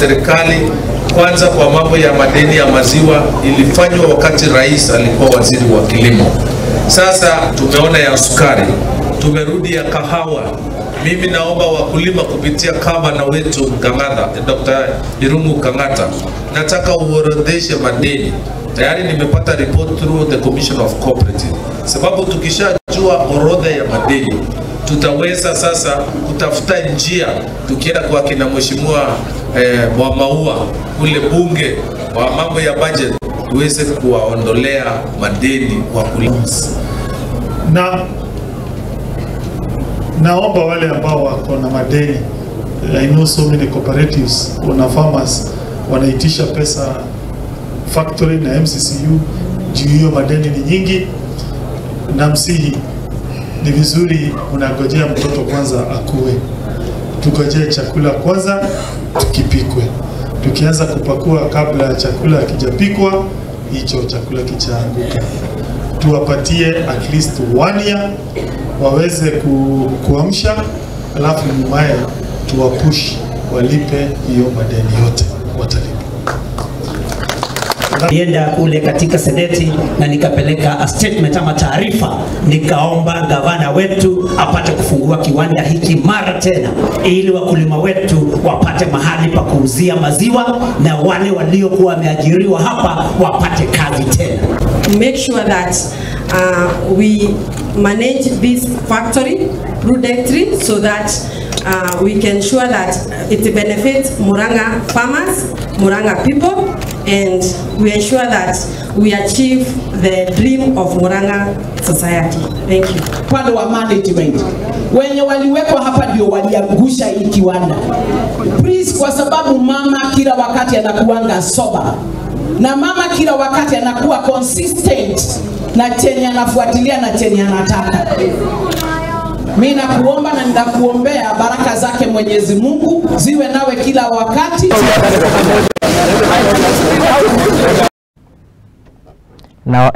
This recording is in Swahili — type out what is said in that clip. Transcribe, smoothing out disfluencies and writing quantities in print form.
serikali. Kwanza kwa mambo ya madeni ya maziwa ilifanywa wakati rais alikuwa waziri wa kilimo. Sasa tumeona ya sukari, tumerudi ya kahawa. Mimi naomba wakulima kupitia gavana wetu Gutangatha, Dr. Gutangatha, nataka uorodheshe madeni. Tayari nimepata report through the Commission of Cooperative. Sababu tukishajua orodha ya madeni, tutaweza sasa kutafuta njia tukienda kwa kina mheshimiwa wa maua kule bunge wa mambo ya budget tuweze kuwaondolea madeni wakulima. Naomba wale ambao wako na madeni, I know so many cooperatives, kuna farmers wanaitisha pesa factory na MCCU juu hiyo madeni ni nyingi, na msihi ni vizuri unagojea mtoto kwanza akue. Tugojee chakula kwanza tukipikwe. Tukianza kupakua kabla ya chakula kijapikwa, hicho chakula kichaanguka. Tuwapatie at least 1 year waweze kuamsha, alafu nyumaye tuwapush walipe hiyo madeni yote watalipa. Nienda kule katika seneti na nikapeleka a statement ama taarifa, nikaomba gavana wetu apate kufungua kiwanda hiki mara tena ili wakulima wetu wapate mahali pa kuuzia maziwa na wale waliokuwa wameajiriwa hapa wapate kazi tena. Make sure that we manage this factory prudently so that we can ensure that it benefits Murang'a farmers, Murang'a people, and we ensure that we achieve the dream of Murang'a society. Thank you. Pande wa management wenye waliwekwa hapa ndio waliangusha hii kiwanda. Please, kwa sababu mama kila wakati anakuanga soba na mama kila wakati anakuwa consistent na chenye anafuatilia na chenye anataka. Mimi nakuomba na nitakuombea baraka zake Mwenyezi Mungu ziwe nawe kila wakati. Now